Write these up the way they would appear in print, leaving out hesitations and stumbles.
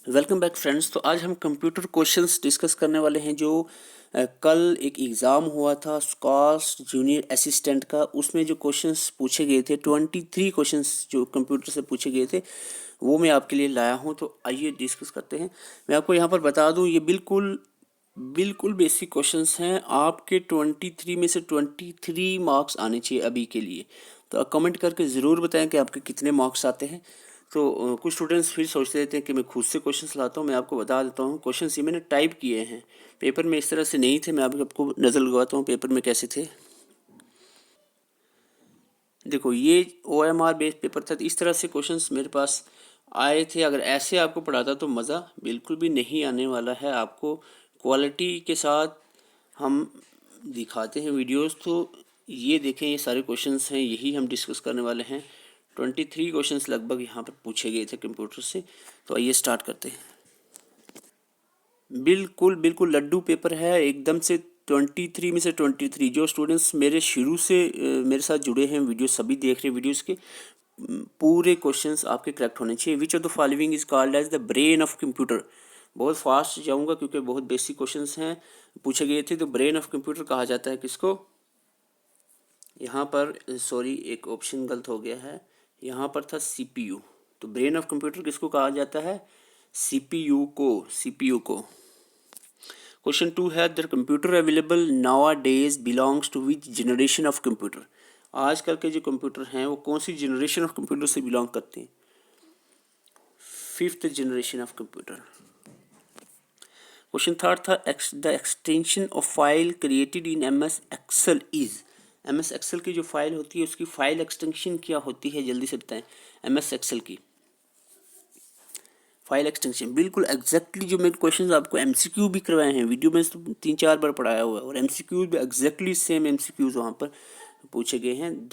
Welcome back friends. तो आज हम कंप्यूटर क्वेश्चंस डिस्कस करने वाले हैं जो कल एक एग्ज़ाम हुआ था स्कॉस जूनियर असिस्टेंट का। उसमें जो क्वेश्चंस पूछे गए थे 23 क्वेश्चंस जो कंप्यूटर से पूछे गए थे वो मैं आपके लिए लाया हूं। तो आइए डिस्कस करते हैं। मैं आपको यहां पर बता दूं ये बिल्कुल बिल्कुल बेसिक क्वेश्चंस हैं। आपके 23 में से 23 मार्क्स आने चाहिए अभी के लिए। तो कमेंट करके ज़रूर बताएं कि आपके कितने मार्क्स आते हैं। तो कुछ स्टूडेंट्स फिर सोचते रहते हैं कि मैं खुद से क्वेश्चंस लाता हूं। मैं आपको बता देता हूं क्वेश्चंस ये मैंने टाइप किए हैं, पेपर में इस तरह से नहीं थे। मैं आपको नज़र लगवाता हूं पेपर में कैसे थे। देखो ये OMR बेस्ड पेपर था, तो इस तरह से क्वेश्चंस मेरे पास आए थे। अगर ऐसे आपको पढ़ाता तो मज़ा बिल्कुल भी नहीं आने वाला है। आपको क्वालिटी के साथ हम दिखाते हैं वीडियोस। तो ये देखें, ये सारे क्वेश्चंस हैं, यही हम डिस्कस करने वाले हैं। 23 क्वेश्चंस लगभग यहाँ पर पूछे गए थे कंप्यूटर से। तो आइए स्टार्ट करते हैं। बिल्कुल बिल्कुल लड्डू पेपर है एकदम से। 23 में से 23 जो स्टूडेंट्स मेरे शुरू से मेरे साथ जुड़े हैं, वीडियो सभी देख रहे हैं, वीडियोस के पूरे क्वेश्चंस आपके करेक्ट होने चाहिए। Which of the following is called as the brain of computer. बहुत फास्ट जाऊंगा क्योंकि बहुत बेसिक क्वेश्चंस हैं पूछे गए थे। तो ब्रेन ऑफ कंप्यूटर कहा जाता है किसको? यहाँ पर सॉरी एक ऑप्शन गलत हो गया है, यहाँ पर था CPU। तो ब्रेन ऑफ कंप्यूटर किसको कहा जाता है? CPU को, CPU को। क्वेश्चन 2 है the computer available nowadays belongs to which generation of computer. आजकल के जो कंप्यूटर हैं वो कौन सी जनरेशन ऑफ कंप्यूटर से बिलोंग करते हैं? 5th generation of computer. Question third था the extension of file created in MS Excel is. MS Excel की जो फाइल होती है उसकी फाइल एक्सटेंशन क्या होती है, जल्दी से बताएं। MS एक्सेल की फाइल एक्सटेंशन बिल्कुल एग्जैक्टली जो मैंने क्वेश्चंस आपको MCQ भी करवाए हैं, वीडियो में तो 3-4 बार पढ़ाया हुआ है, और MCQ भी एग्जैक्टली सेम MCQs वहाँ पर पूछे गए हैं।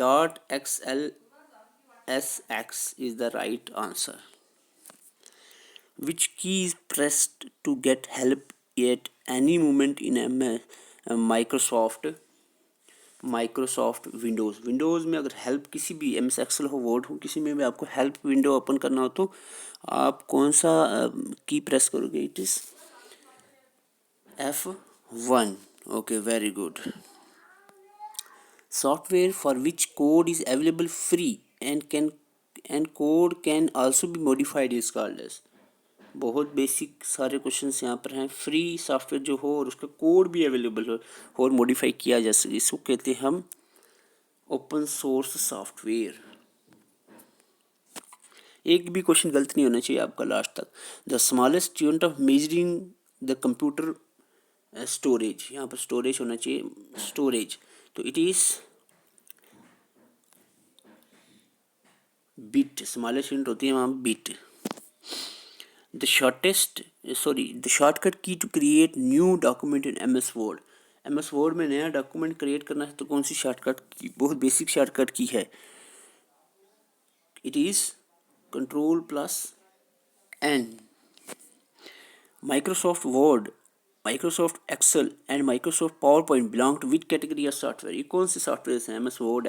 .XLSX is the right answer. Which key is pressed to get help at any moment in Microsoft Windows में अगर हेल्प किसी भी MS एक्सेल हो, वर्ड हो, किसी में भी आपको हेल्प विंडो ओपन करना हो तो आप कौन सा की प्रेस करोगे? It is F1। Okay, very good. Software for which code is available free and code can also be modified is called as. बहुत बेसिक सारे क्वेश्चंस यहाँ पर हैं। फ्री सॉफ्टवेयर जो हो और उसका कोड भी अवेलेबल हो और मॉडिफाई किया जा सके, इसको कहते हैं हम ओपन सोर्स सॉफ्टवेयर। एक भी क्वेश्चन गलत नहीं होना चाहिए आपका लास्ट तक। The smallest unit of measuring the computer storage, यहाँ पर स्टोरेज होना चाहिए, स्टोरेज। तो it is bit, smallest unit होती है वहाँ bit. The shortcut key to create new document in MS Word. MS Word में नया डॉक्यूमेंट क्रिएट करना है तो कौन सी शॉर्टकट की? बहुत बेसिक शॉर्टकट की है। It is Ctrl+N। Microsoft Word, Microsoft Excel and Microsoft PowerPoint belong to which category of software. ये कौन से सॉफ्टवेयर हैं? MS Word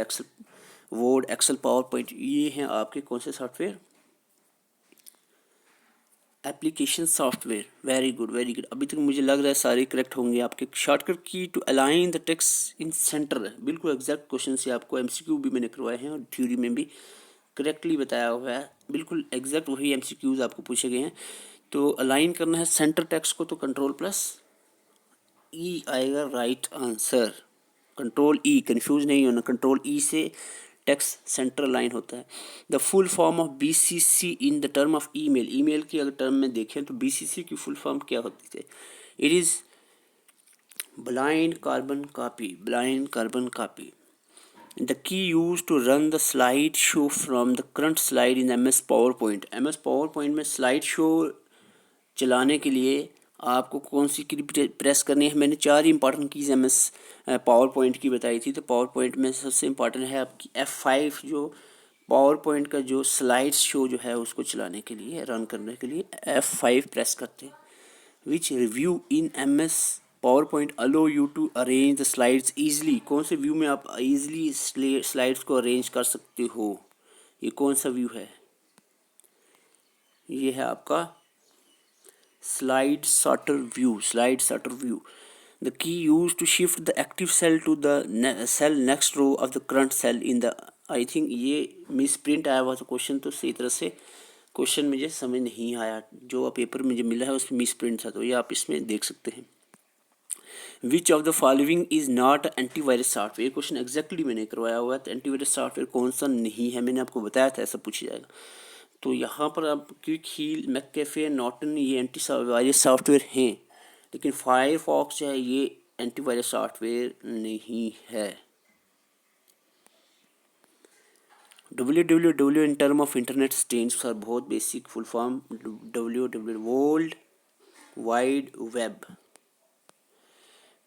Excel PowerPoint, ये हैं आपके कौन से software? Application software. Very good very good. अभी तक मुझे लग रहा है सारे करेक्ट होंगे आपके। Shortcut key to align the text in center, बिल्कुल एग्जैक्ट क्वेश्चन से आपको MCQ भी मैंने करवाए हैं और थ्योरी में भी करेक्टली बताया हुआ है। बिल्कुल एग्जैक्ट वही MCQs आपको पूछे गए हैं। तो अलाइन करना है सेंटर टेक्स्ट को तो Ctrl+E आएगा राइट आंसर। Ctrl+E, कंफ्यूज नहीं होना, Ctrl+E से टेक्स्ट सेंटर लाइन होता है। The full form of BCC in the term of email. Email की अगर टर्म में देखें तो BCC की फुल फॉर्म क्या होती है? It is blind carbon copy, blind carbon copy. The key used to run the slide show from the current slide in MS PowerPoint. MS PowerPoint में slide show चलाने के लिए आपको कौन सी की प्रेस करनी है? मैंने 4 important keys MS power point की बताई थी। तो पावर पॉइंट में सबसे इम्पॉर्टेंट है आपकी F5, जो पावर पॉइंट का जो स्लाइड शो जो है उसको चलाने के लिए, रन करने के लिए F5 प्रेस करते हैं। Which review in MS PowerPoint allow you to arrange the slides easily. कौन से व्यू में आप ईजिली स्लाइड्स को अरेंज कर सकते हो? ये कौन सा व्यू है? ये है आपका Slide sorter view. The key used to shift the active cell to the cell next row of the current cell in the, I think ये मिसप्रिंट आया हुआ था क्वेश्चन, तो सही तरह से क्वेश्चन मुझे समझ नहीं आया, जो पेपर मुझे मिला है उसमें मिसप्रिंट था, तो ये आप इसमें देख सकते हैं। विच of the following is not antivirus software, question exactly मैंने करवाया हुआ है, तो एंटीवायरस सॉफ्टवेयर कौन सा नहीं है, मैंने आपको बताया था ऐसा पूछा जाएगा। तो यहाँ पर आप क्विक हील, मैककेफे, नॉर्टन ये एंटीवायरस सॉफ्टवेयर हैं, लेकिन फायरफॉक्स जो है ये एंटीवायरस सॉफ्टवेयर नहीं है। www in term of internet stands for बहुत basic full form www world wide web.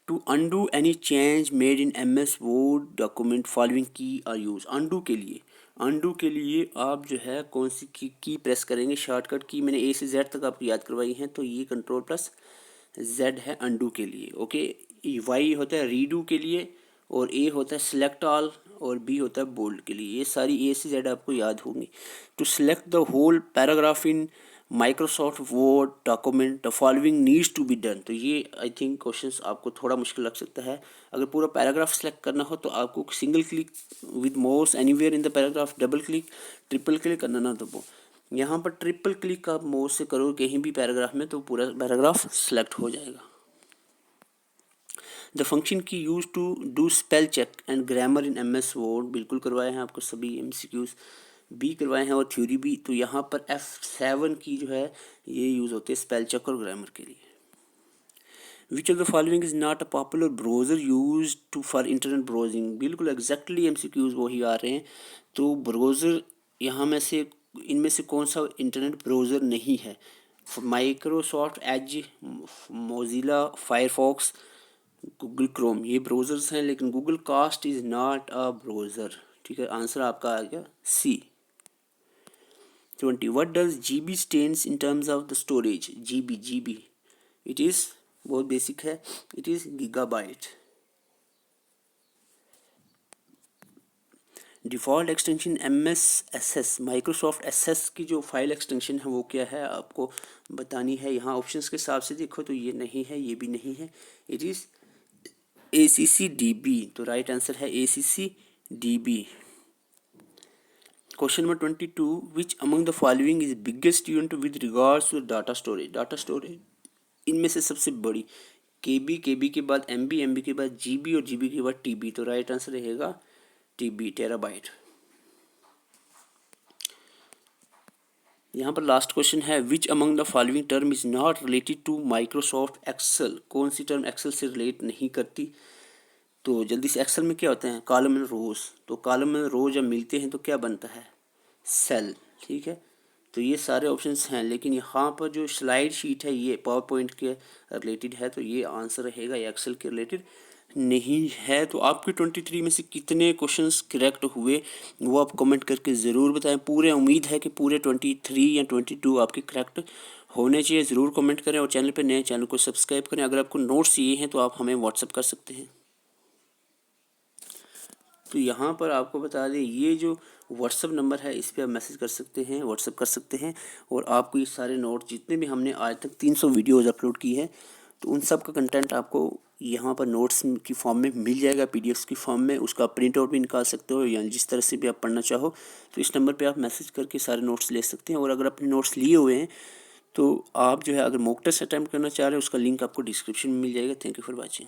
To undo any change made in MS Word document following key are use. Undo के लिए आप जो है कौन सी की प्रेस करेंगे, शॉर्टकट की मैंने A से Z तक आपको याद करवाई है, तो ये Ctrl+Z है अनडू के लिए। ओके, Y होता है रीडू के लिए, और A होता है सिलेक्ट ऑल, और B होता है बोल्ड के लिए। ये सारी A से Z आपको याद होंगी। To select the whole paragraph in Microsoft Word document the following needs to be done. तो ये आई थिंक क्वेश्चंस आपको थोड़ा मुश्किल लग सकता है। अगर पूरा पैराग्राफ सेलेक्ट करना हो तो आपको single click with mouse anywhere in the paragraph, double click, triple click करना ना दबो। यहाँ पर ट्रिपल क्लिक आप माउस से करो कहीं भी पैराग्राफ में, तो पूरा पैराग्राफ सेलेक्ट हो जाएगा। The function key used to do spell check and grammar in MS Word, बिल्कुल करवाए हैं आपको सभी MCQs भी करवाए हैं और थ्योरी भी। तो यहाँ पर F7 की जो है ये यूज़ होते हैं स्पेल चेक और ग्रामर के लिए। Which of the following is not a popular browser used to for internet browsing, बिल्कुल एग्जैक्टली MCQs वही आ रहे हैं। तो ब्राउज़र यहाँ में से इनमें से कौन सा इंटरनेट ब्राउज़र नहीं है? Microsoft Edge, Mozilla Firefox, Google Chrome, ये ब्राउज़र्स हैं, लेकिन Google Cast is not a browser. ठीक है, आंसर आपका आ गया C। 20 what does GB stands in terms of the storage? GB it is बहुत बेसिक है, it is gigabyte। Default extension MSSS Microsoft SS की जो फाइल एक्सटेंशन है वो क्या है आपको बतानी है। यहाँ ऑप्शंस के हिसाब से देखो तो ये नहीं है, ये भी नहीं है, इट इज़ ACCDB। तो राइट आंसर है ACCDB। Question number 22 which among the following is biggest unit with regards to data storage. Data storage इनमें से सबसे बड़ी KB के बाद MB के बाद GB और GB के बाद TB। तो राइट आंसर रहेगा TB, टेराबाइट। यहाँ पर लास्ट क्वेश्चन है which among the following term is not related to Microsoft Excel. कौन सी टर्म एक्सेल से रिलेट नहीं करती? तो जल्दी से, एक्सेल में क्या होते हैं? कॉलम एंड रोज। तो कॉलम एंड रो जब मिलते हैं तो क्या बनता है? सेल। ठीक है, तो ये सारे ऑप्शंस हैं, लेकिन यहाँ पर जो स्लाइड शीट है ये पावर पॉइंट के रिलेटेड है, तो ये आंसर रहेगा, ये एक्सेल के रिलेटेड नहीं है। तो आपके 23 में से कितने क्वेश्चंस करेक्ट हुए वो आप कमेंट करके ज़रूर बताएं। पूरे उम्मीद है कि पूरे 23 या 22 आपके करेक्ट होने चाहिए। ज़रूर कमेंट करें और चैनल पे नए, चैनल को सब्सक्राइब करें। अगर आपको नोट्स चाहिए हैं तो आप हमें व्हाट्सअप कर सकते हैं। तो यहाँ पर आपको बता दें ये जो व्हाट्सअप नंबर है इस पर आप मैसेज कर सकते हैं, व्हाट्सअप कर सकते हैं, और आपको ये सारे नोट जितने भी हमने आज तक 300 वीडियोज़ अपलोड की है तो उन सब का कंटेंट आपको यहाँ पर नोट्स की फॉर्म में मिल जाएगा, PDFs की फॉर्म में। उसका प्रिंट आउट भी निकाल सकते हो, या जिस तरह से भी आप पढ़ना चाहो तो इस नंबर पे आप मैसेज करके सारे नोट्स ले सकते हैं। और अगर अपने नोट्स लिए हुए हैं तो आप जो है अगर मॉक टेस्ट अटैम्प्ट करना चाह रहे हैं उसका लिंक आपको डिस्क्रिप्शन में मिल जाएगा। Thank you for watching.